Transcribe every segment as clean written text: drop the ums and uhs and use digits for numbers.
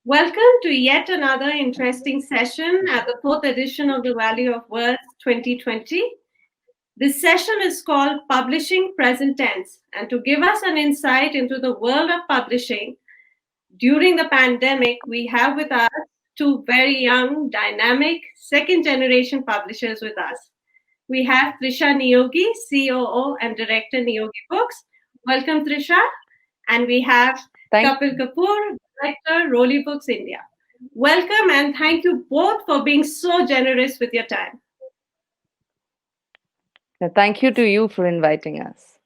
Welcome to yet another interesting session at the fourth edition of the Valley of Words 2020. This session is called Publishing Present Tense, and to give us an insight into the world of publishing during the pandemic, we have with us two very young, dynamic, second generation publishers with us. We have Trisha Niyogi, COO and Director, Niyogi Books. Welcome, Trisha. And we have Thank Kapil Kapoor, Director, Roli Books India. Welcome and thank you both for being so generous with your time. thank you to you for inviting us.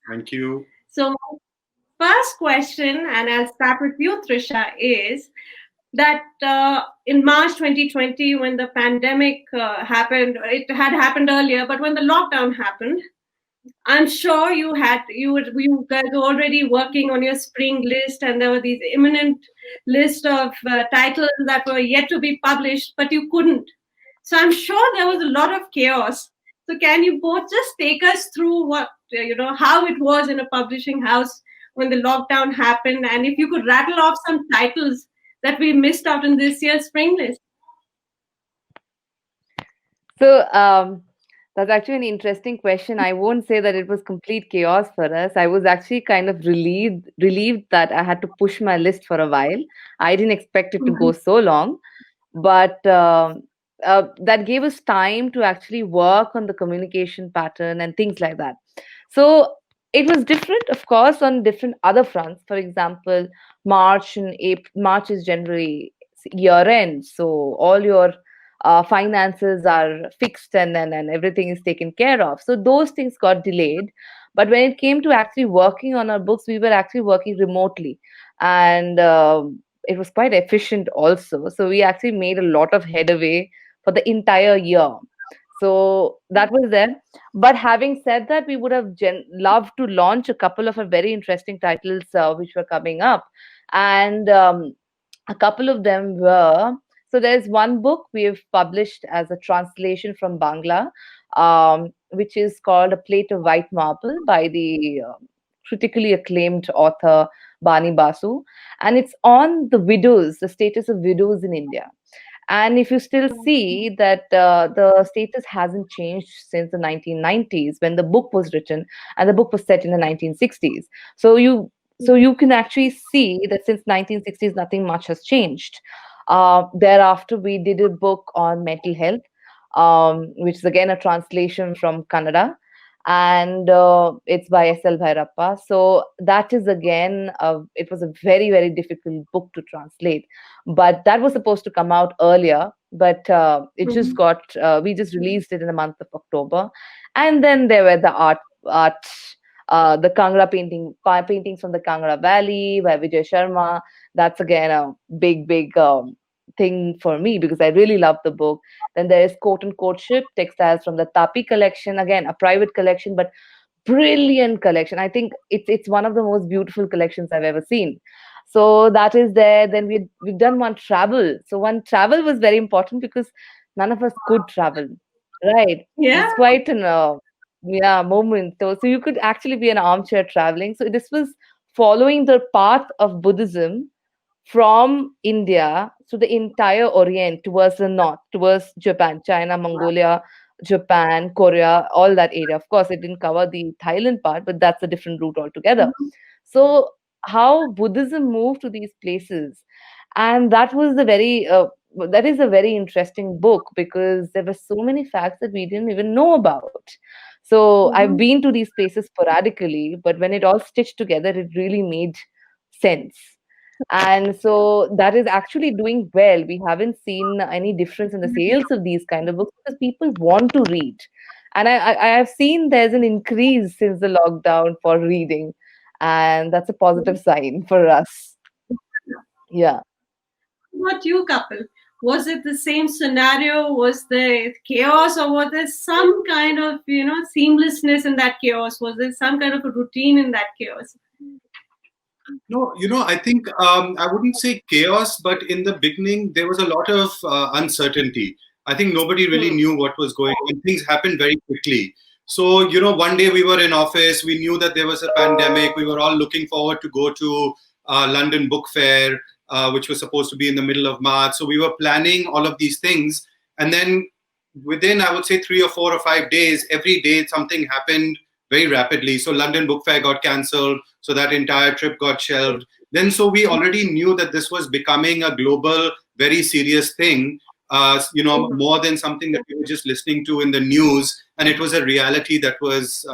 Thank you. So, first question, and I'll start with you, Trisha, is that in March 2020, when the pandemic happened, it had happened earlier, but when the lockdown happened, I'm sure you guys were already working on your spring list, and there were these imminent list of titles that were yet to be published, but you couldn't. So I'm sure there was a lot of chaos. So can you both just take us through what how it was in a publishing house when the lockdown happened, and if you could rattle off some titles that we missed out in this year's spring list? So that's actually an interesting question. I won't say that it was complete chaos for us. I was actually kind of relieved that I had to push my list for a while. I didn't expect it to go so long, but that gave us time to actually work on the communication pattern and things like that. So it was different, of course, on different other fronts. For example, March and April. March is generally year end, so all your finances are fixed and everything is taken care of. So those things got delayed. But when it came to actually working on our books, we were actually working remotely, and it was quite efficient also. So we actually made a lot of headway for the entire year. So that was there. But having said that, we would have loved to launch a couple of very interesting titles which were coming up. And a couple of them were, so there's one book we've published as a translation from Bangla, which is called A Plate of White Marble by the critically acclaimed author Bani Basu. And it's on the widows, the status of widows in India. And if you still see that the status hasn't changed since the 1990s when the book was written, and the book was set in the 1960s. So you can actually see that since 1960s nothing much has changed. Thereafter, we did a book on mental health, which is again a translation from Kannada, and it's by S.L. Bhairappa. So that is again, it was a very, very difficult book to translate, but that was supposed to come out earlier, but it just got, we just released it in the month of October. And then there were the art, the Kangra paintings from the Kangra Valley by Vijay Sharma. That's again a big thing for me because I really love the book. Then there is Coat and Courtship textiles from the Tapi collection, again a private collection, but brilliant collection. I think it's one of the most beautiful collections I've ever seen. So that is there. Then we've done one travel. So one travel was very important because none of us could travel, right? Yeah. It's quite an moment. So you could actually be an armchair traveling. So this was following the path of Buddhism from India to the entire Orient towards the north, towards Japan, China, Mongolia, Japan, Korea, all that area. Of course, it didn't cover the Thailand part, but that's a different route altogether. So, how Buddhism moved to these places, and that is a very interesting book because there were so many facts that we didn't even know about. So, I've been to these places sporadically, but when it all stitched together, it really made sense. And so that is actually doing well. We haven't seen any difference in the sales of these kind of books because people want to read. And I have seen there's an increase since the lockdown for reading, and that's a positive sign for us. Yeah. What you, couple? Was it the same scenario? Was there chaos, or was there some kind of seamlessness in that chaos? Was there some kind of a routine in that chaos? No, I think I wouldn't say chaos, but in the beginning, there was a lot of uncertainty. I think nobody really knew what was going on. Things happened very quickly. So, one day we were in office, we knew that there was a pandemic. We were all looking forward to go to London Book Fair. which was supposed to be in the middle of March. So we were planning all of these things. And then within, I would say, 3 or 4 or 5 days, every day something happened very rapidly. So London Book Fair got cancelled. So that entire trip got shelved. Then so we already knew that this was becoming a global, very serious thing, more than something that we were just listening to in the news. And it was a reality that was,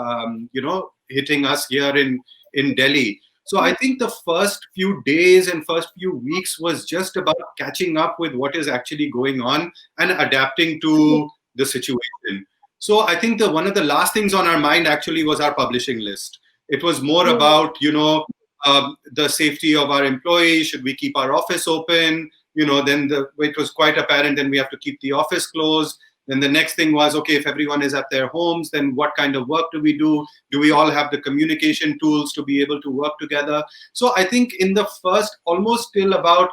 hitting us here in Delhi. So I think the first few days and first few weeks was just about catching up with what is actually going on and adapting to the situation. So I think one of the last things on our mind actually was our publishing list. It was more about, the safety of our employees. Should we keep our office open? Then it was quite apparent, then we have to keep the office closed. Then the next thing was, okay, if everyone is at their homes, then what kind of work do we do? Do we all have the communication tools to be able to work together? So I think in the first, almost till about,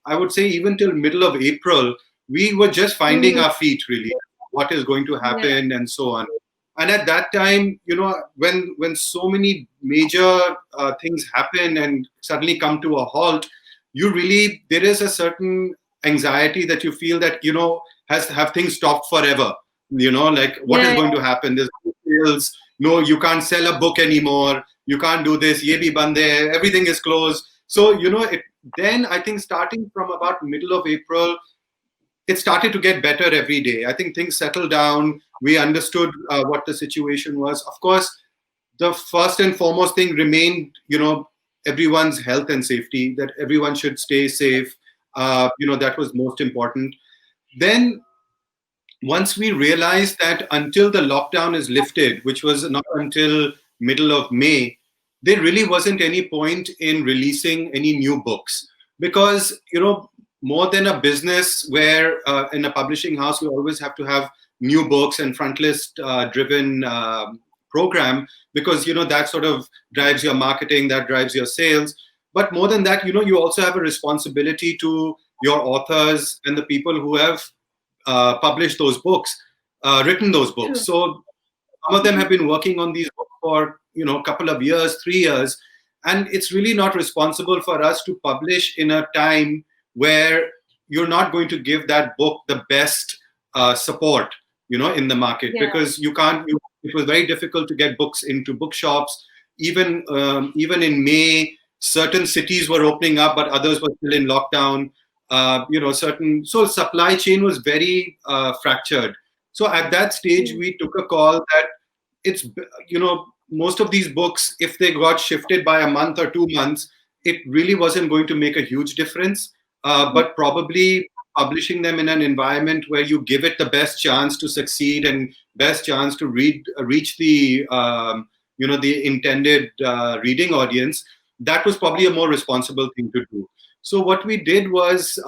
I would say even till middle of April, we were just finding our feet really, what is going to happen and so on. And at that time, when so many major things happen and suddenly come to a halt, there is a certain anxiety that you feel that, have things stopped forever? Like what is going to happen? There's no sales. No, you can't sell a book anymore. You can't do this. Ye bhi band hai. Everything is closed. So, then I think starting from about middle of April, it started to get better every day. I think things settled down. We understood what the situation was. Of course, the first and foremost thing remained, everyone's health and safety, that everyone should stay safe. That was most important. Then once we realized that until the lockdown is lifted, which was not until middle of May, there really wasn't any point in releasing any new books. Because, more than a business where in a publishing house, we always have to have new books and frontlist driven program, because, that sort of drives your marketing, that drives your sales. But more than that, you also have a responsibility to your authors and the people who have published those books, written those books. So some of them have been working on these books for, a couple of years, 3 years. And it's really not responsible for us to publish in a time where you're not going to give that book the best support, in the market, because you can't. It was very difficult to get books into bookshops. Even in May, certain cities were opening up, but others were still in lockdown. So supply chain was very fractured. So at that stage, we took a call that it's, most of these books, if they got shifted by a month or 2 months, it really wasn't going to make a huge difference. But probably publishing them in an environment where you give it the best chance to succeed and best chance to reach the, the intended reading audience, that was probably a more responsible thing to do. So what we did was,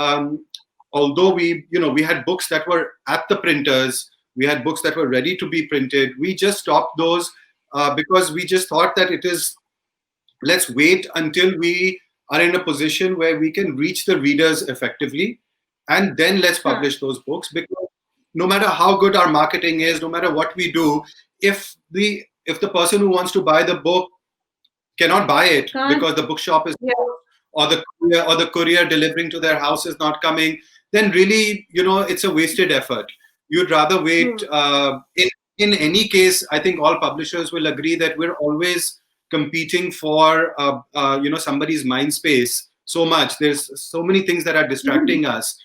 although we had books that were at the printers, we had books that were ready to be printed, we just stopped those because we just thought that let's wait until we are in a position where we can reach the readers effectively, and then let's publish those books. Because no matter how good our marketing is, no matter what we do, if the person who wants to buy the book cannot buy it because the bookshop is or the courier delivering to their house is not coming, then really, it's a wasted effort. You'd rather wait. In any case, I think all publishers will agree that we're always competing for, somebody's mind space so much. There's so many things that are distracting us.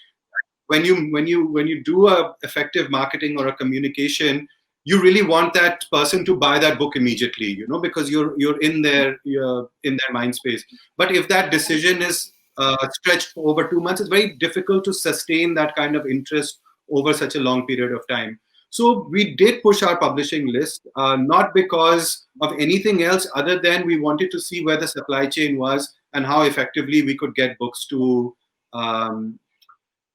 When you do a effective marketing or a communication, you really want that person to buy that book immediately, because you're in their mind space. But if that decision is stretched for over 2 months, it's very difficult to sustain that kind of interest over such a long period of time. So we did push our publishing list, not because of anything else other than we wanted to see where the supply chain was and how effectively we could get books to.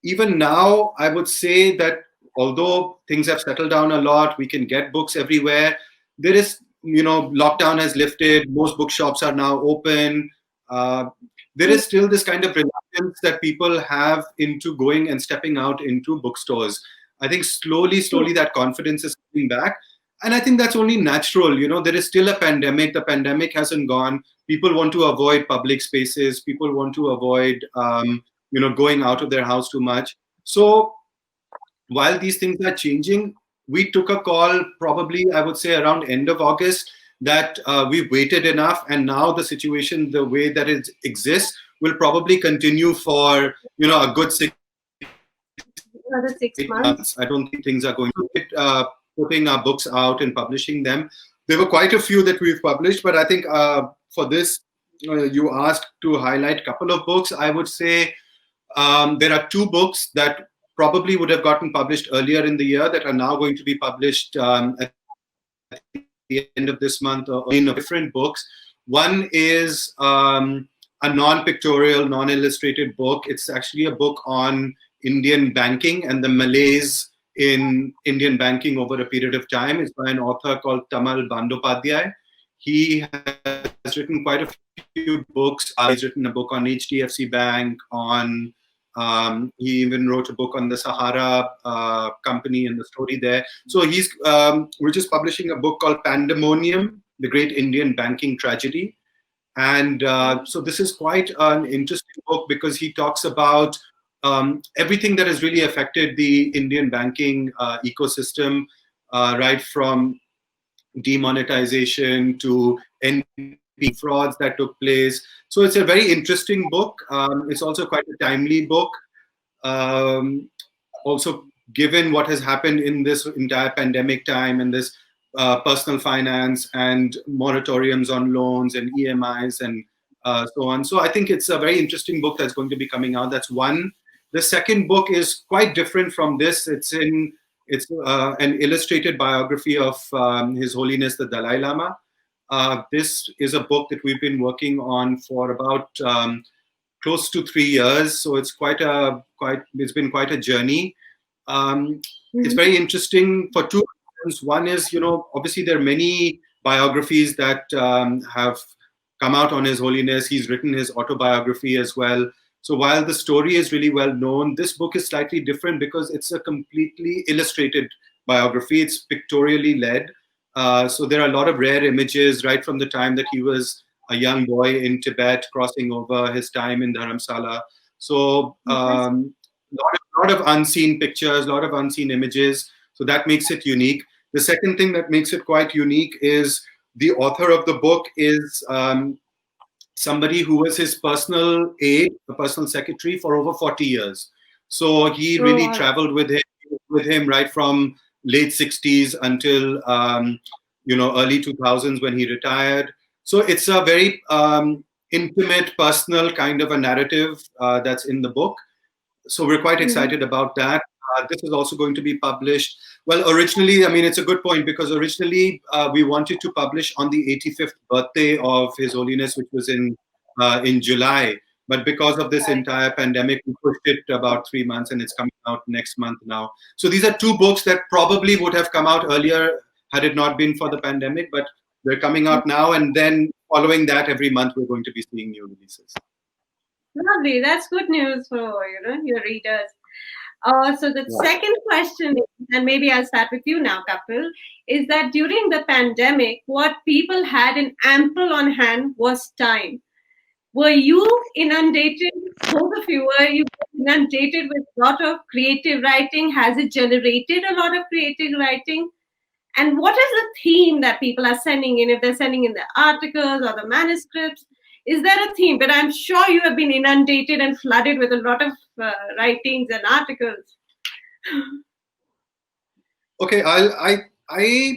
Even now, I would say that although things have settled down a lot, we can get books everywhere. There is, lockdown has lifted. Most bookshops are now open. There is still this kind of reluctance that people have into going and stepping out into bookstores. I think slowly that confidence is coming back. And I think that's only natural. There is still a pandemic. The pandemic hasn't gone. People want to avoid public spaces. People want to avoid, going out of their house too much. So while these things are changing, we took a call probably, I would say, around end of August that we've waited enough, and now the situation, the way that it exists, will probably continue for a good Another 6 months. months. I don't think things are going to be putting our books out and publishing them. There were quite a few that we've published, but I think for this, you asked to highlight a couple of books. I would say there are two books that probably would have gotten published earlier in the year that are now going to be published at the end of this month in different books. One is a non-pictorial, non-illustrated book. It's actually a book on Indian banking and the malaise in Indian banking over a period of time. It's by an author called Tamal Bandyopadhyay. He has written quite a few books. He's written a book on HDFC Bank, he even wrote a book on the Sahara company and the story there. So we're just publishing a book called Pandemonium, The Great Indian Banking Tragedy. And so this is quite an interesting book because he talks about everything that has really affected the Indian banking ecosystem, right from demonetization to NP frauds that took place. So it's a very interesting book. It's also quite a timely book. Also, given what has happened in this entire pandemic time and this personal finance and moratoriums on loans and EMIs and so on. So I think it's a very interesting book that's going to be coming out. That's one. The second book is quite different from this. It's an illustrated biography of His Holiness the Dalai Lama. This is a book that we've been working on for about close to 3 years. So it's it's been quite a journey. It's very interesting for two reasons. One is, obviously there are many biographies that have come out on His Holiness. He's written his autobiography as well. So while the story is really well known, this book is slightly different because it's a completely illustrated biography. It's pictorially led. So there are a lot of rare images right from the time that he was a young boy in Tibet, crossing over his time in Dharamsala. So a lot of unseen pictures, a lot of unseen images. So that makes it unique. The second thing that makes it quite unique is the author of the book is somebody who was his personal aide, a personal secretary for over 40 years. So he really traveled with him right from late 60s until early 2000s when he retired. So it's a very intimate, personal kind of a narrative that's in the book. So we're quite excited about that. This is also going to be published. Well, originally, it's a good point because originally we wanted to publish on the 85th birthday of His Holiness, which was in July. But because of this entire pandemic, we pushed it about 3 months, and it's coming out next month now. So these are two books that probably would have come out earlier had it not been for the pandemic, but they're coming out now. And then following that, every month we're going to be seeing new releases. Lovely. That's good news for your readers. So the second question, and maybe I'll start with you now, Kapil, is that during the pandemic, what people had in ample on hand was time. Were you inundated, both of you, were you inundated with a lot of creative writing? Has it generated a lot of creative writing? And what is the theme that people are sending in? If they're sending in the articles or the manuscripts, is there a theme? But I'm sure you have been inundated and flooded with a lot of writings and articles. Okay, I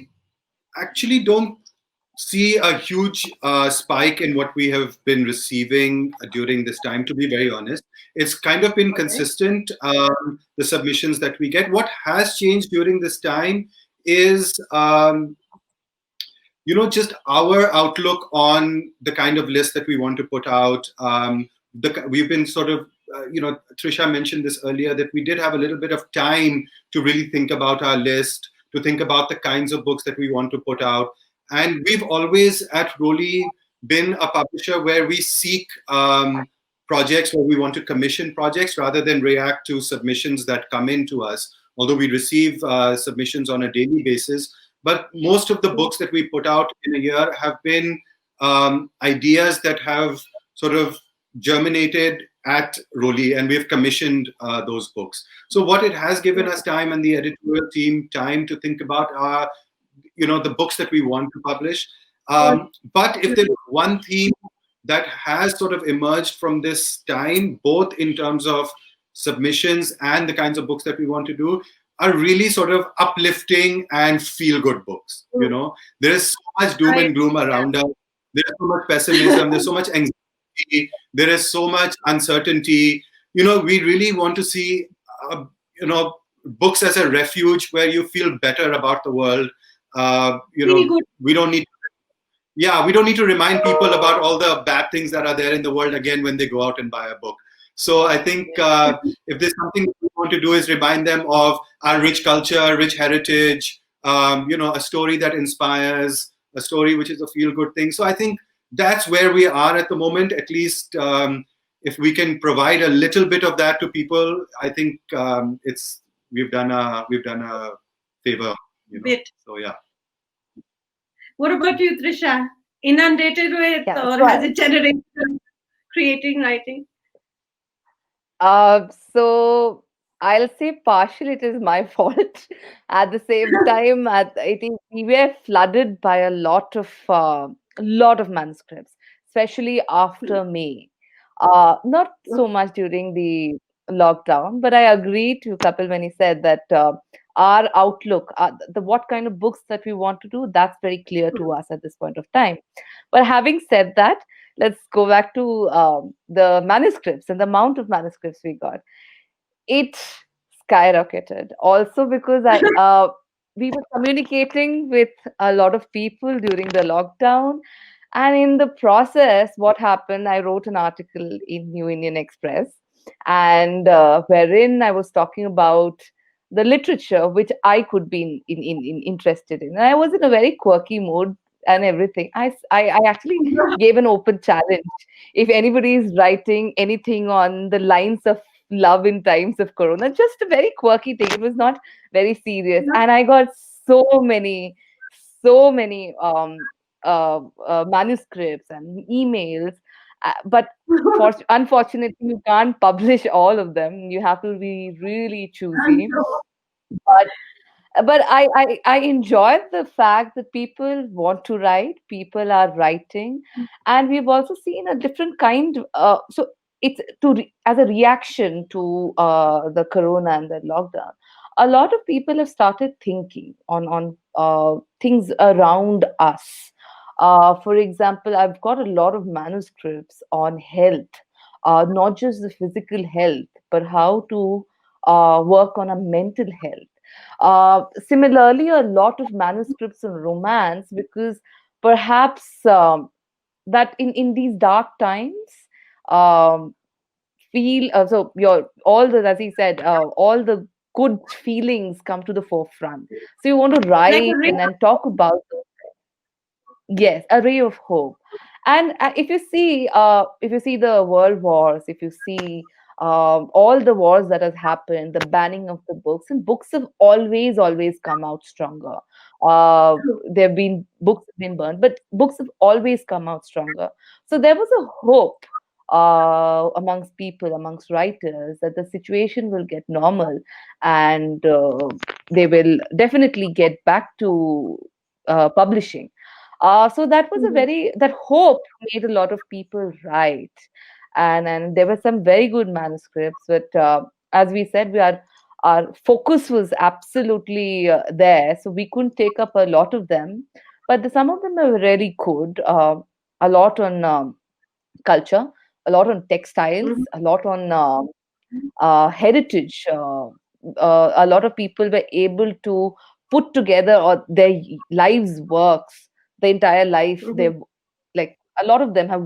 actually don't see a huge spike in what we have been receiving during this time, to be very honest. It's kind of been consistent, the submissions that we get. What has changed during this time is just our outlook on the kind of list that we want to put out. We've been sort of, Trisha mentioned this earlier, that we did have a little bit of time to really think about our list, to think about the kinds of books that we want to put out. And we've always at Roli been a publisher where we seek projects, where we want to commission projects rather than react to submissions that come in to us. Although we receive submissions on a daily basis, but most of the books that we put out in a year have been ideas that have sort of germinated at Roli, and we've commissioned those books. So what it has given us time, and the editorial team time, to think about are, the books that we want to publish. But if there is one theme that has sort of emerged from this time, both in terms of submissions and the kinds of books that we want to do, are really sort of uplifting and feel good books. There is so much doom and gloom around us. There's so much pessimism. There's so much anxiety. There is so much uncertainty. We really want to see, books as a refuge where you feel better about the world. We don't need. Yeah, we don't need to remind people about all the bad things that are there in the world again when they go out and buy a book. So I think if there's something we want to do is remind them of our rich culture, rich heritage, a story that inspires, a story which is a feel-good thing. So I think that's where we are at the moment. At least if we can provide a little bit of that to people, I think we've done a favor. So yeah. What about you, Trisha? Inundated with, or has it generated creating writing? So I'll say partially it is my fault. At the same time, I think we were flooded by a lot of manuscripts, especially after May. Not so much during the lockdown, but I agree to Kapil when he said that our outlook, the what kind of books that we want to do, that's very clear to us at this point of time. But having said that, let's go back to the manuscripts and the amount of manuscripts we got. It skyrocketed. Also because we were communicating with a lot of people during the lockdown. And in the process, what happened, I wrote an article in New Indian Express, and wherein I was talking about the literature which I could be interested in. And I was in a very quirky mood and everything. I actually gave an open challenge. If anybody is writing anything on the lines of love in times of Corona, just a very quirky thing. It was not very serious. And I got so many manuscripts and emails. But unfortunately, you can't publish all of them. You have to be really choosy. But I enjoy the fact that people want to write, people are writing, and we've also seen a different kind. So it's as a reaction to the Corona and the lockdown. A lot of people have started thinking on things around us. For example, I've got a lot of manuscripts on health, not just the physical health, but how to work on a mental health. Similarly, a lot of manuscripts on romance, because perhaps that in these dark times, feel so your all the as he said, all the good feelings come to the forefront. So you want to write and then talk about yes, a ray of hope. And if you see the world wars, if you see all the wars that has happened, the banning of the books, and books have always come out stronger. There have been books have been burned, but books have always come out stronger. So there was a hope amongst people, amongst writers, that the situation will get normal, and they will definitely get back to publishing. So that was that hope made a lot of people write, and there were some very good manuscripts. But as we said, our focus was absolutely there, so we couldn't take up a lot of them. But some of them are really good. A lot on culture, a lot on textiles, a lot on heritage. A lot of people were able to put together their lives' works, the entire life. They've like a lot of them have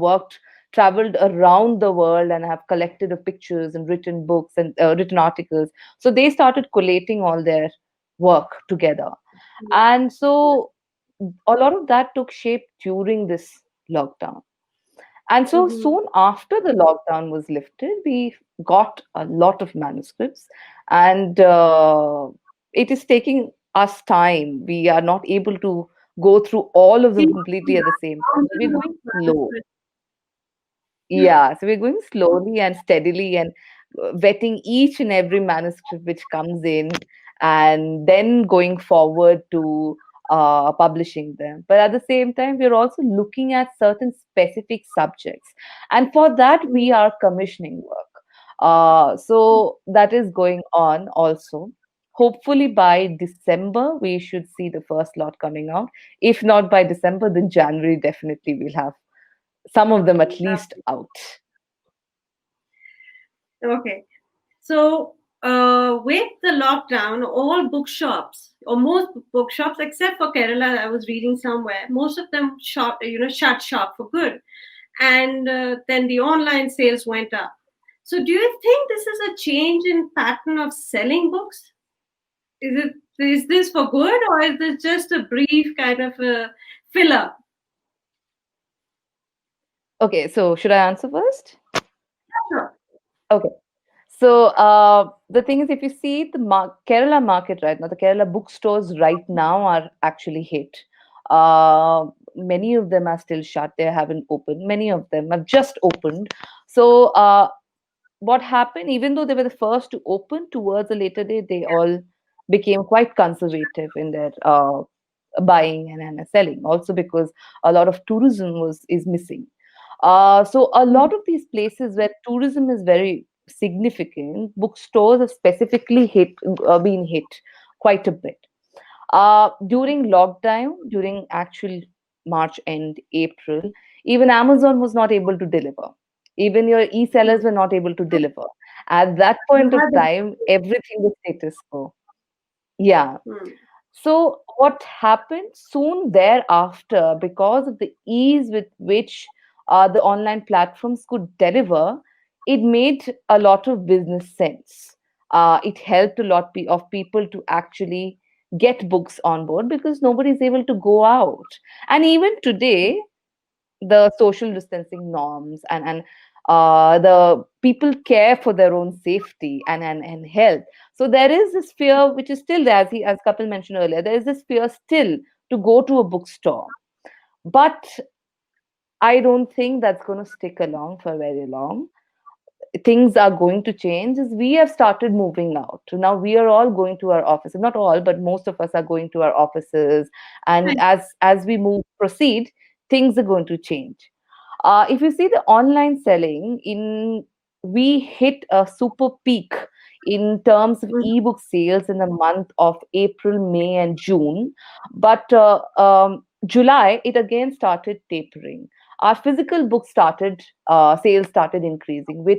traveled around the world and have collected of pictures and written books and written articles. So they started collating all their work together, and so a lot of that took shape during this lockdown. And so soon after the lockdown was lifted, we got a lot of manuscripts, and it is taking us time. We are not able to go through all of them completely at the same time. So we're going slow. Yeah, so we're going slowly and steadily and vetting each and every manuscript which comes in, and then going forward to publishing them. But at the same time, we're also looking at certain specific subjects. And for that, we are commissioning work. So that is going on also. Hopefully by December, we should see the first lot coming out. If not by December, then January definitely we'll have some of them at least out. Okay. So, with the lockdown, all bookshops, or most bookshops, except for Kerala, I was reading somewhere, most of them shut shop for good, and then the online sales went up. So, do you think this is a change in pattern of selling books? Is this for good, or is this just a brief kind of a filler? Okay, so should I answer first? Sure. Okay. So the thing is, if you see the Kerala market right now, the Kerala bookstores right now are actually hit. Many of them are still shut. They haven't opened. Many of them have just opened. So what happened, even though they were the first to open, towards a later date, they all became quite conservative in their buying and selling. Also because a lot of tourism is missing. So a lot of these places where tourism is very significant, bookstores have specifically been hit quite a bit. During lockdown, during actual March and April, even Amazon was not able to deliver. Even your e-sellers were not able to deliver. At that You point of had the time, everything was status quo. Yeah. hmm. So what happened soon thereafter, because of the ease with which the online platforms could deliver, it made a lot of business sense. It helped a lot of people to actually get books on board because nobody is able to go out. And even today, the social distancing norms and the people care for their own safety and health. So there is this fear which is still there, as Kapil mentioned earlier. There is this fear still to go to a bookstore, but I don't think that's going to stick along for very long. Things are going to change as we have started moving out. So now we are all going to our offices. Not all, but most of us are going to our offices. And as we move proceed, things are going to change. If you see the online selling, we hit a super peak in terms of ebook sales in the month of April, May, and June. But July, it again started tapering. Our physical book started sales started increasing with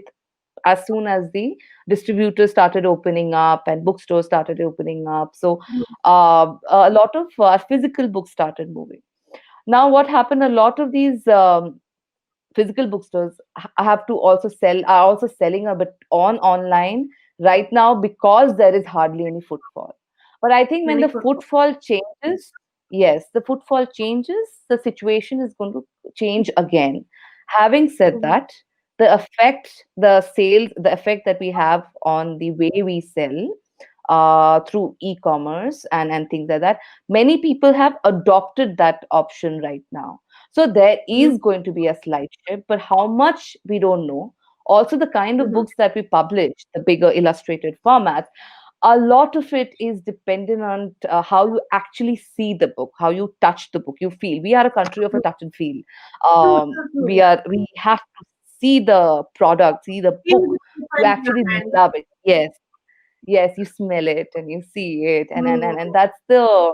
as soon as the distributors started opening up and bookstores started opening up. So a lot of physical books started moving. Now, what happened? A lot of these physical bookstores have to also sell are also selling a bit on online right now because there is hardly any footfall. But I think when Any the football. footfall changes, yes, the footfall changes, the situation is going to change again. Having said that, the effect that we have on the way we sell through e-commerce and things like that, many people have adopted that option right now. So there is going to be a slight shift, but how much we don't know. Also, the kind of Mhm. books that we publish, the bigger illustrated formats, a lot of it is dependent on how you actually see the book, how you touch the book, you feel. We are a country of a touch and feel. True, true, true. We have to see the product, see the Feel book the paper to in your actually hand. love it. Yes, you smell it and you see it, and Mm. that's the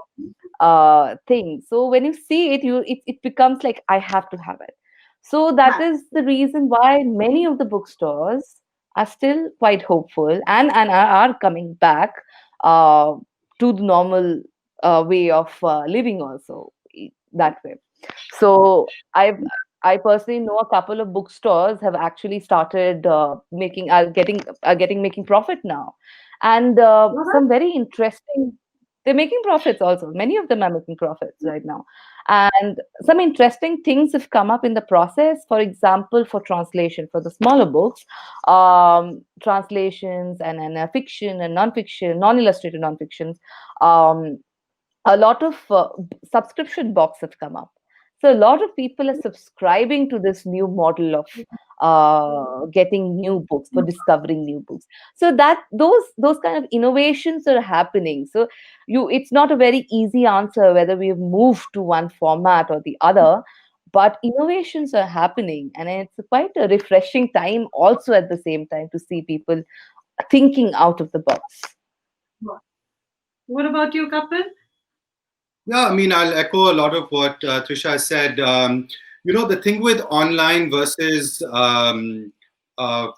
thing. So when you see it, it becomes like I have to have it. So that Huh. is the reason why many of the bookstores are still quite hopeful and are coming back uh, to the normal way of living also that way. So I personally know a couple of bookstores have actually started making profit now, and Well, some very interesting. They're making profits also. Many of them are making profits right now, and some interesting things have come up in the process. For example, for translation for the smaller books, translations and fiction and non-fiction, non-illustrated non-fictions. a lot of subscription box have come up. So a lot of people are subscribing to this new model of getting new books, for discovering new books. So that those kind of innovations are happening. So it's not a very easy answer whether we have moved to one format or the other, but innovations are happening, and it's quite a refreshing time also at the same time to see people thinking out of the box. What about you, Kapil? Yeah, I mean, I'll echo a lot of what Trisha said. The thing with online versus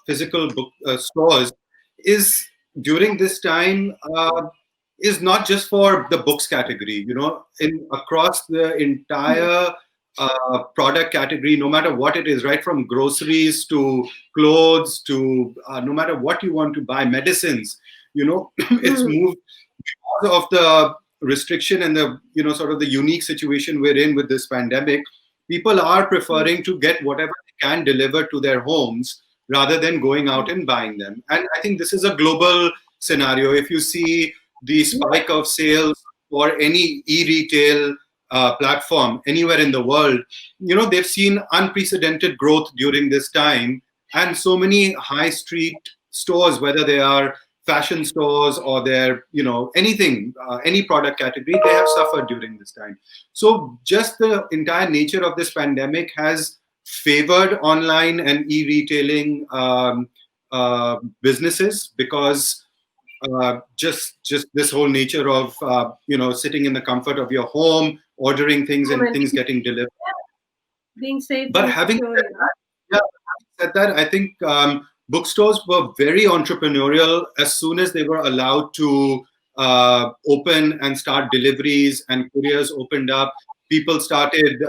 physical book stores is during this time is not just for the books category. In across the entire product category, no matter what it is, right from groceries to clothes to no matter what you want to buy, medicines. It's moved because of the restriction and the sort of the unique situation we're in with this pandemic. People are preferring to get whatever they can delivered to their homes rather than going out and buying them. And I think this is a global scenario. If you see the spike of sales for any e-retail platform anywhere in the world, they've seen unprecedented growth during this time. And so many high street stores, whether they are fashion stores or they're anything, any product category, they have suffered during this time. So just the entire nature of this pandemic has favored online and e-retailing businesses, because just this whole nature of sitting in the comfort of your home, ordering things and things getting delivered, being safe. But having said that, I think bookstores were very entrepreneurial as soon as they were allowed to open and start deliveries and couriers opened up. People started,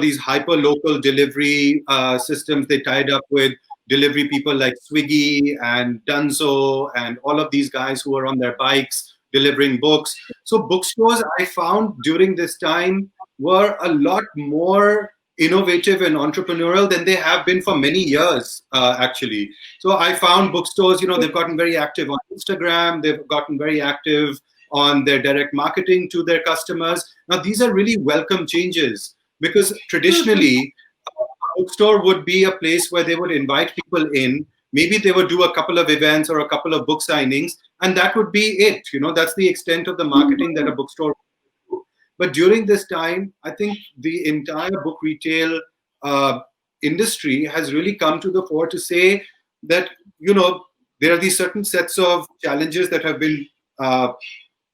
these hyper local delivery systems. They tied up with delivery people like Swiggy and Dunzo and all of these guys who were on their bikes delivering books. So bookstores, I found during this time, were a lot more innovative and entrepreneurial than they have been for many years, actually. So I found bookstores, they've gotten very active on Instagram. They've gotten very active on their direct marketing to their customers. Now, these are really welcome changes, because traditionally, a bookstore would be a place where they would invite people in. Maybe they would do a couple of events or a couple of book signings, and that would be it. That's the extent of the marketing that a bookstore would do. But during this time, I think the entire book retail industry has really come to the fore to say that, there are these certain sets of challenges that have been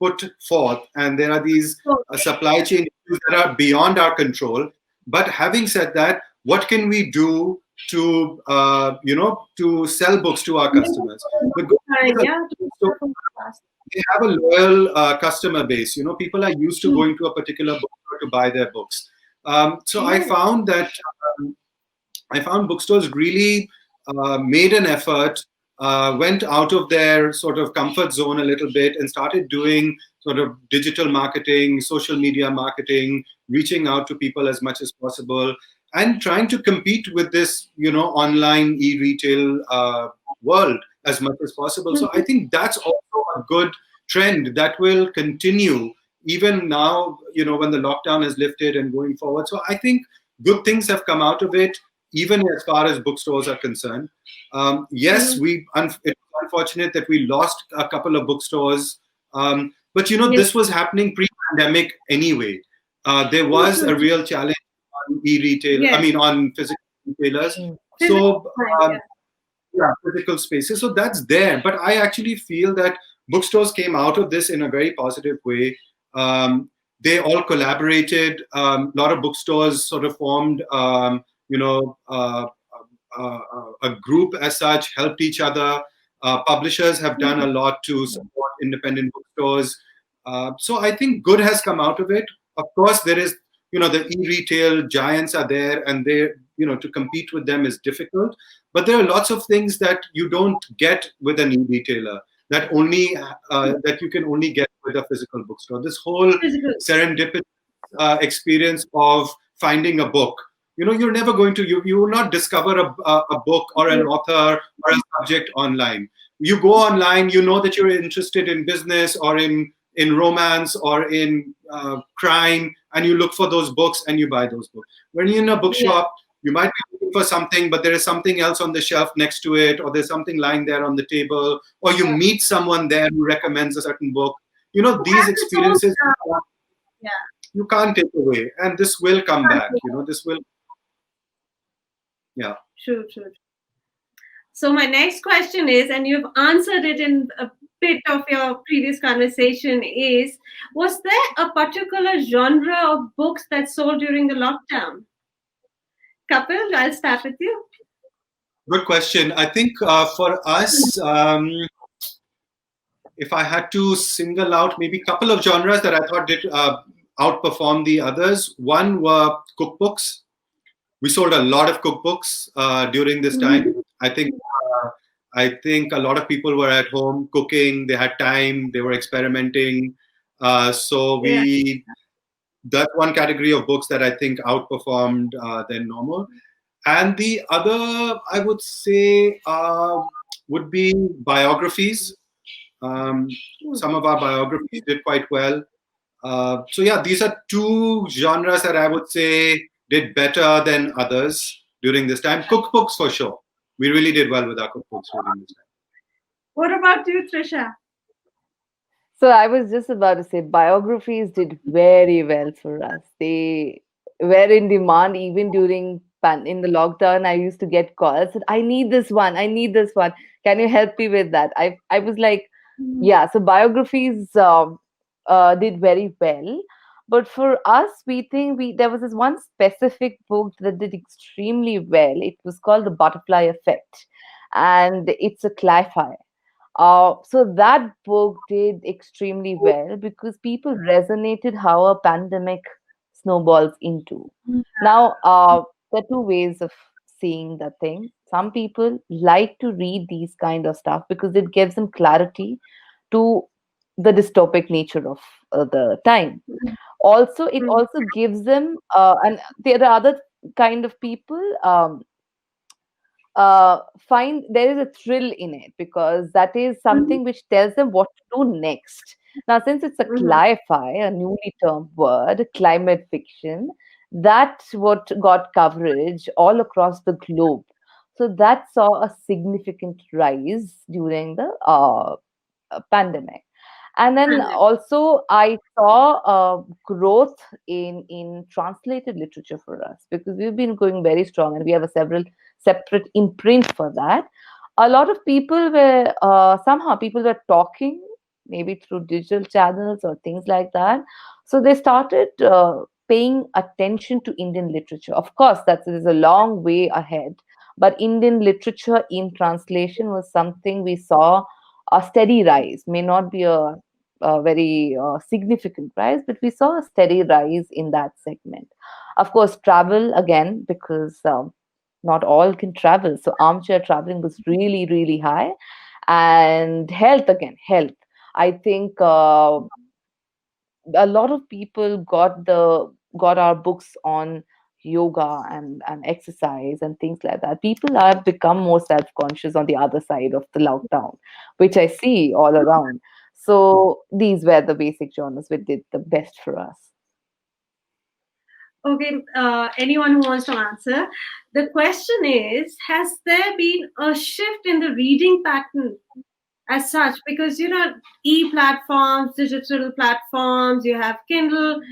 put forth, and there are these supply chain issues that are beyond our control. But having said that, what can we do to, to sell books to our customers? The good thing is they have a loyal customer base. People are used to going to a particular bookstore to buy their books. So I found that bookstores really made an effort, went out of their sort of comfort zone a little bit and started doing sort of digital marketing, social media marketing, reaching out to people as much as possible, and trying to compete with this, online e-retail world as much as possible. So I think that's also a good trend that will continue even now, when the lockdown is lifted and going forward. So I think good things have come out of it, even as far as bookstores are concerned. Yes, it's unfortunate that we lost a couple of bookstores, but this was happening pre-pandemic anyway. There was a real challenge on e-retail, on physical retailers. So physical spaces. So that's there. But I actually feel that bookstores came out of this in a very positive way. They all collaborated. A lot of bookstores sort of formed, a group as such, helped each other. Publishers have done a lot to support independent bookstores. So I think good has come out of it. Of course, there is, the e-retail giants are there, and they, to compete with them is difficult. But there are lots of things that you don't get with an e-retailer that only that you can only get with a physical bookstore. This whole serendipitous experience of finding a book. You're never going to, you will not discover a book or an author or a subject online. You go online, that you're interested in business or in in romance or in crime, and you look for those books and you buy those books. When you're in a bookshop, you might be looking for something, but there is something else on the shelf next to it, or there's something lying there on the table, or you meet someone there who recommends a certain book. These experiences you can't take away, and this will come back. This will. Yeah. True. So my next question is, and you've answered it in a bit of your previous conversation, is, was there a particular genre of books that sold during the lockdown? Kapil, I'll start with you. Good question. I think for us, if I had to single out maybe a couple of genres that I thought did outperform the others, one were cookbooks. We sold a lot of cookbooks during this time. I think a lot of people were at home cooking. They had time. They were experimenting. That's one category of books that I think outperformed than normal. And the other, I would say, would be biographies. Some of our biographies did quite well. These are two genres that I would say did better than others during this time. Cookbooks for sure. We really did well with our cookbooks during this time. What about you, Trisha? So I was just about to say biographies did very well for us. They were in demand even during in the lockdown. I used to get calls. I need this one. I need this one. Can you help me with that? I was like, yeah. So biographies did very well. But for us, we think there was this one specific book that did extremely well. It was called The Butterfly Effect, and it's a Cli-Fi. So that book did extremely well because people resonated how a pandemic snowballs into. Now, there are two ways of seeing the thing. Some people like to read these kind of stuff because it gives them clarity to the dystopic nature of the time. Also, it also gives them, and there are other kind of people find there is a thrill in it because that is something which tells them what to do next. Now, since it's a cli-fi, a newly termed word, climate fiction, that's what got coverage all across the globe. So that saw a significant rise during the pandemic. And then also I saw growth in translated literature for us because we've been going very strong and we have several separate imprints for that. A lot of people were somehow people were talking maybe through digital channels or things like that. So they started paying attention to Indian literature. Of course, that is a long way ahead, but Indian literature in translation was something we saw a steady rise. May not be a very significant rise, but we saw a steady rise in that segment. Of course, travel again, because not all can travel. So armchair traveling was really, really high. And health again, health. I think a lot of people got our books on yoga and exercise and things like that. People have become more self-conscious on the other side of the lockdown, which I see all around. So these were the basic genres which did the best for us. Okay, anyone who wants to answer. The question is, has there been a shift in the reading pattern as such? Because, e-platforms, digital platforms, you have Kindle,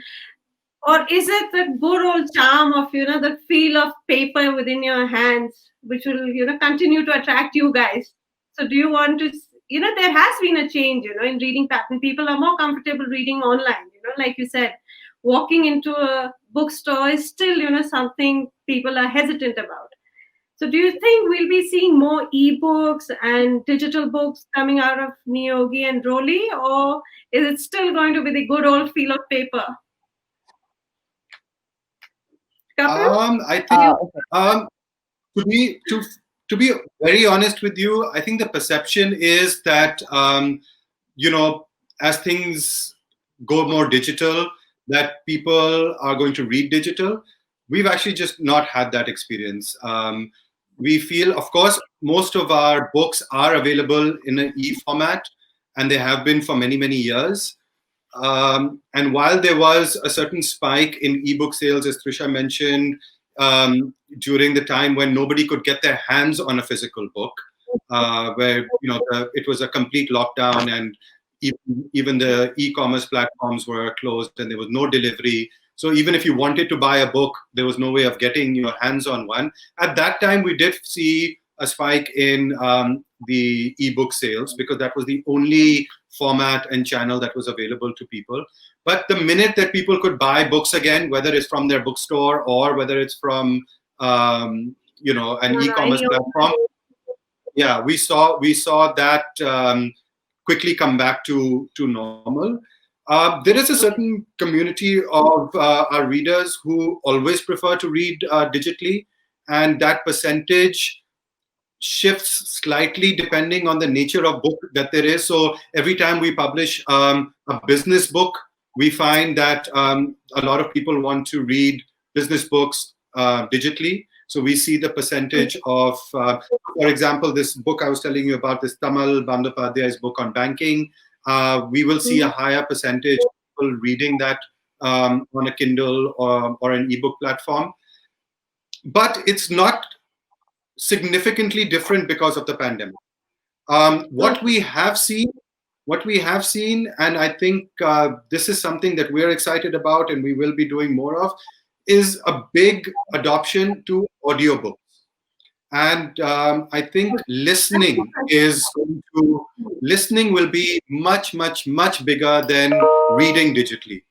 or is it the good old charm of, the feel of paper within your hands, which will, continue to attract you guys? So do you want to, there has been a change, in reading pattern. People are more comfortable reading online, like you said. Walking into a bookstore is still, something people are hesitant about. So do you think we'll be seeing more ebooks and digital books coming out of Niyogi and Roli, or is it still going to be the good old feel of paper? I think to be very honest with you, I think the perception is that as things go more digital, that people are going to read digital. We've actually just not had that experience. We feel, of course, most of our books are available in an e-format, and they have been for many, many years. And while there was a certain spike in ebook sales, as Trisha mentioned, during the time when nobody could get their hands on a physical book, where it was a complete lockdown, and even the e-commerce platforms were closed, and there was no delivery. So even if you wanted to buy a book, there was no way of getting your hands on one. At that time, we did see a spike in the ebook sales, because that was the only format and channel that was available to people. But the minute that people could buy books again, whether it's from their bookstore or whether it's from an e-commerce platform, yeah, we saw that quickly come back to normal. There is a certain community of our readers who always prefer to read digitally, and that percentage shifts slightly depending on the nature of book that there is. So every time we publish a business book, we find that a lot of people want to read business books digitally. So we see the percentage of, for example, this book I was telling you about, this Tamal Bandopadhyay's book on banking, we will see a higher percentage of people reading that on a Kindle or an ebook platform. But it's not significantly different because of the pandemic. What we have seen, and I think this is something that we're excited about and we will be doing more of, is a big adoption to audiobooks. And I think listening will be much, much, much bigger than reading digitally.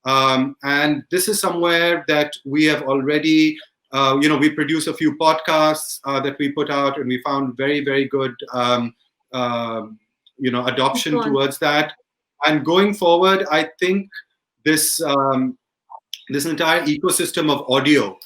And this is somewhere that we have already, we produce a few podcasts that we put out, and we found very, very good, adoption towards that. And going forward, I think this entire ecosystem of audio,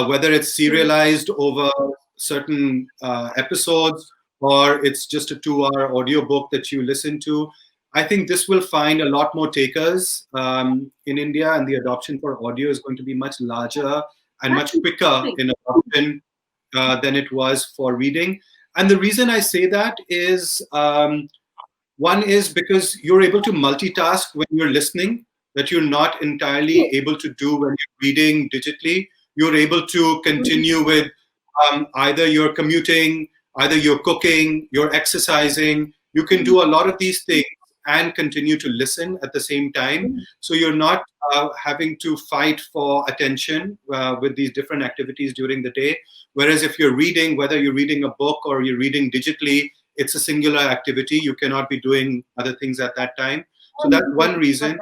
whether it's serialized over certain episodes or it's just a 2-hour audio book that you listen to, I think this will find a lot more takers in India, and the adoption for audio is going to be much larger and much quicker in adoption than it was for reading. And the reason I say that is, one is because you're able to multitask when you're listening, that you're not entirely able to do when you're reading digitally. You're able to continue with either you're commuting, either you're cooking, you're exercising. You can do a lot of these things and continue to listen at the same time. So you're not having to fight for attention with these different activities during the day. Whereas if you're reading, whether you're reading a book or you're reading digitally, it's a singular activity. You cannot be doing other things at that time. So that's one reason.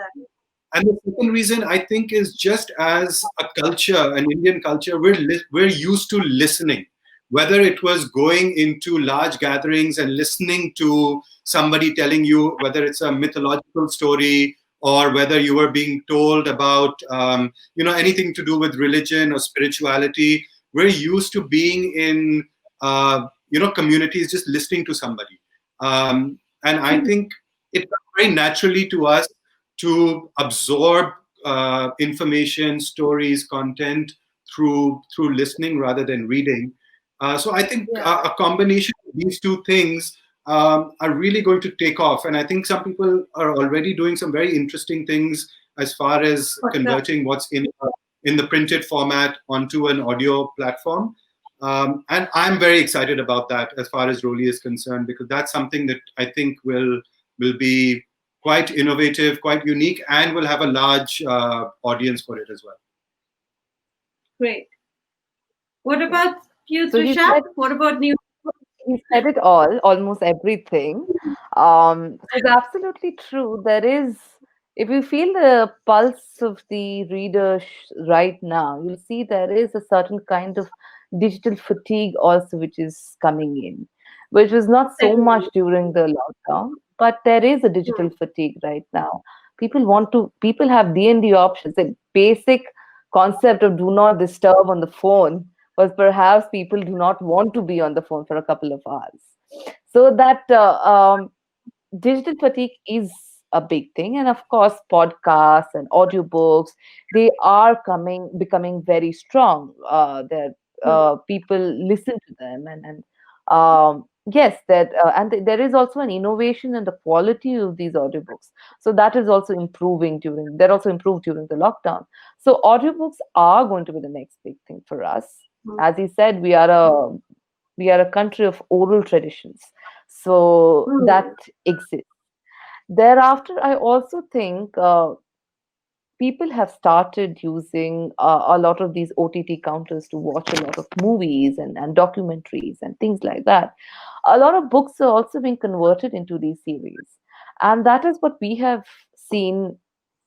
And the second reason, I think, is just as a culture, an Indian culture, we're used to listening. Whether it was going into large gatherings and listening to somebody telling you, whether it's a mythological story or whether you were being told about, anything to do with religion or spirituality, we're used to being in, communities, just listening to somebody. And I think it comes very naturally to us to absorb information, stories, content through listening rather than reading. So I think a combination of these two things are really going to take off. And I think some people are already doing some very interesting things as far as converting what's in the printed format onto an audio platform. And I'm very excited about that as far as Roli is concerned, because that's something that I think will be quite innovative, quite unique, and will have a large audience for it as well. Great. What about you, Trisha? What about new? You said it all, almost everything. It's absolutely true. There is, if you feel the pulse of the reader right now, you'll see there is a certain kind of digital fatigue also, which is coming in, which was not so much during the lockdown, but there is a digital fatigue right now. People have D&D options. The basic concept of do not disturb on the phone was perhaps people do not want to be on the phone for a couple of hours. So that digital fatigue is a big thing. And of course, podcasts and audiobooks, they are becoming very strong. People listen to them. And yes, that and there is also an innovation in the quality of these audiobooks. So that is also improving during. They're also improved during the lockdown. So audiobooks are going to be the next big thing for us. As he said, we are a country of oral traditions, so that exists. Thereafter, I also think people have started using a lot of these OTT counters to watch a lot of movies and documentaries and things like that. A lot of books are also being converted into these series. And that is what we have seen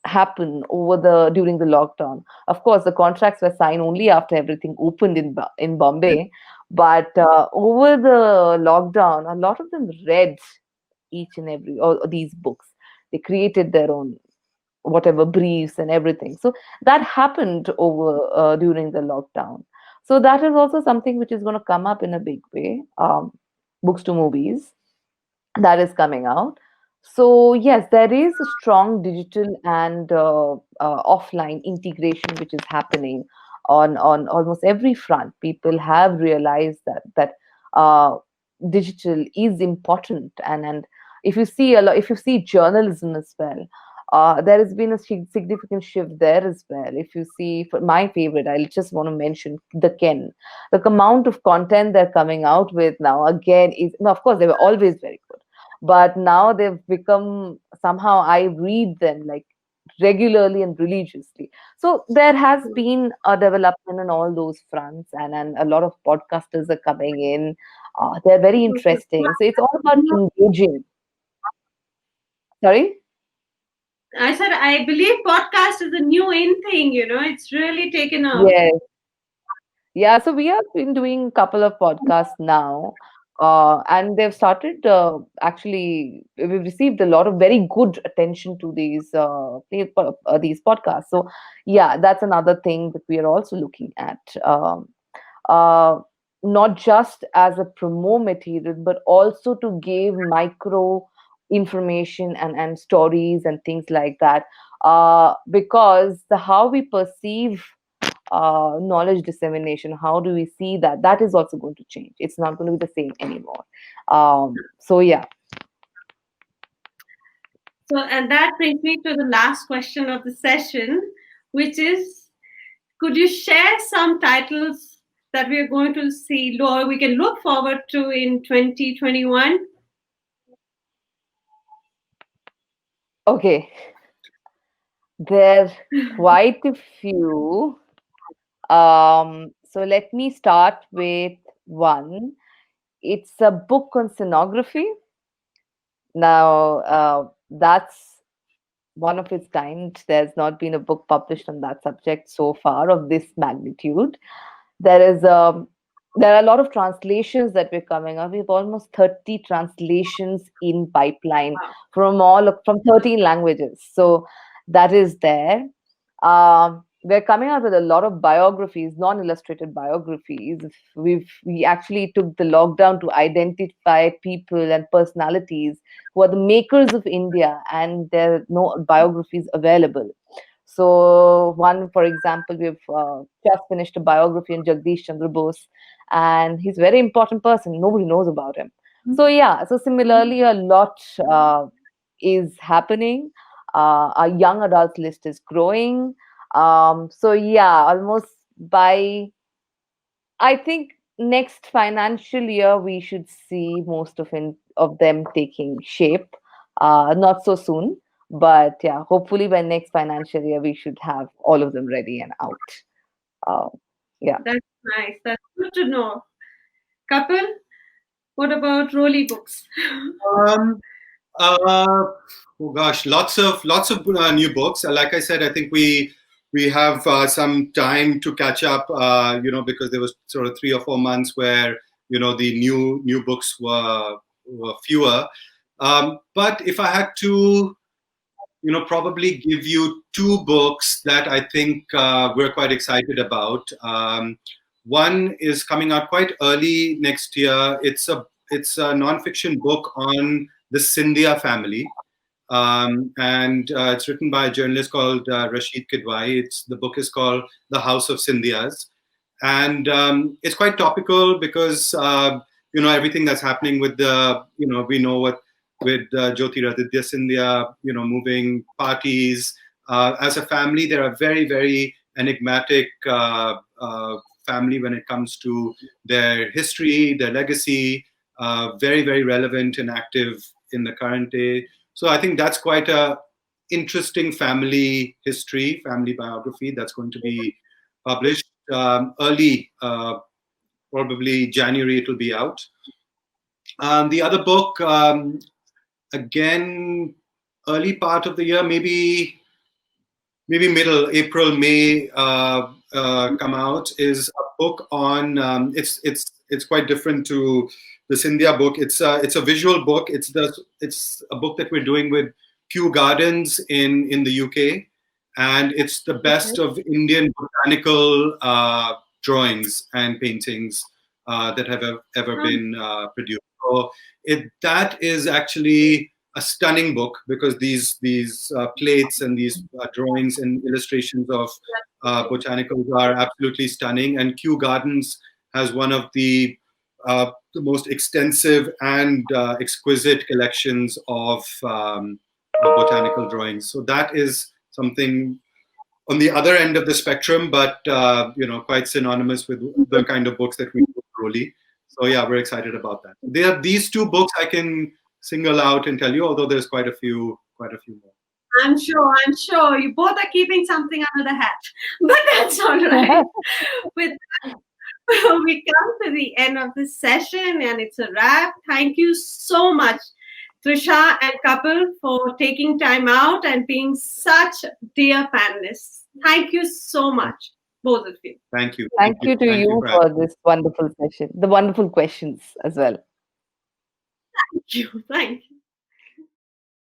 happen over the during the lockdown. Of course, the contracts were signed only after everything opened in Bombay, but over the lockdown, a lot of them read each and every or these books. They created their own whatever briefs and everything. So that happened over during the lockdown. So that is also something which is going to come up in a big way. Books to movies that is coming out. So yes, there is a strong digital and offline integration which is happening on almost every front. People have realized that uh, digital is important, and if you see a lot, if you see journalism as well, there has been a significant shift there as well. If you see, for my favorite, I just want to mention the Ken. The amount of content they're coming out with now again is, no, of course, they were always very good, but now they've become, somehow I read them like regularly and religiously. So there has been a development on all those fronts, and a lot of podcasters are coming in. They're very interesting. So it's all about engaging. Sorry. I said, I believe podcast is a new in thing, it's really taken off. Yes. Yeah, so we have been doing a couple of podcasts now, and they've started. Actually, we've received a lot of very good attention to these podcasts. So, yeah, that's another thing that we are also looking at. Uh, Not just as a promo material, but also to give micro information and stories and things like that. Because the how we perceive knowledge dissemination, how do we see that, that is also going to change. It's not going to be the same anymore. So yeah. So, and that brings me to the last question of the session, which is, could you share some titles that we are going to see or we can look forward to in 2021? Okay, there's quite a few. So let me start with one. It's a book on scenography. Now, that's one of its kind. There's not been a book published on that subject so far of this magnitude. There is there are a lot of translations that we're coming up. We have almost 30 translations in pipeline from 13 languages. So that is there. We're coming out with a lot of biographies, non-illustrated biographies. We actually took the lockdown to identify people and personalities who are the makers of India, and there are no biographies available. So, one, for example, we've just finished a biography on Jagdish Chandra Bose, and he's a very important person. Nobody knows about him. So, yeah, so similarly, a lot is happening. Our young adults list is growing. So, yeah, almost by, I think, next financial year, we should see most of them taking shape. Not so soon, but yeah, hopefully by next financial year, we should have all of them ready and out. Uh, yeah. That's nice. That's good to know. Kapil, what about Rolly books? Um, oh gosh, lots of new books. Like I said, I think we have some time to catch up. Because there was sort of 3 or 4 months where the new books were fewer. But if I had to, probably give you two books that I think we're quite excited about. One is coming out quite early next year. It's a nonfiction book on the Scindia family, and it's written by a journalist called Rashid Kidwai. The book is called The House of Scindias, and it's quite topical because everything that's happening with the, we know what with Jyotiraditya Scindia, moving parties. As a family, they're a very, very enigmatic family when it comes to their history, their legacy, very, very relevant and active in the current day. So I think that's quite a interesting family history, family biography that's going to be published early, probably January it will be out. The other book, again, early part of the year, maybe middle April, May, come out, is a book on. It's quite different to the Scindia book. It's a visual book. It's a book that we're doing with Kew Gardens in the UK, and it's the best of Indian botanical drawings and paintings that have ever been produced. So that is actually a stunning book, because these plates and these drawings and illustrations of botanicals are absolutely stunning. And Kew Gardens has one of the most extensive and exquisite collections of botanical drawings. So that is something on the other end of the spectrum, but quite synonymous with the kind of books that we do at Roli. So yeah, we're excited about that. There are these two books I can single out and tell you, although there's quite a few more. I'm sure you both are keeping something under the hat, but that's all right. With that, we come to the end of this session, and it's a wrap. Thank you so much, Trisha and Kapil, for taking time out and being such dear panelists. Thank you so much, both of you. Thank you. Thank you to you for this wonderful session, the wonderful questions as well. Thank you.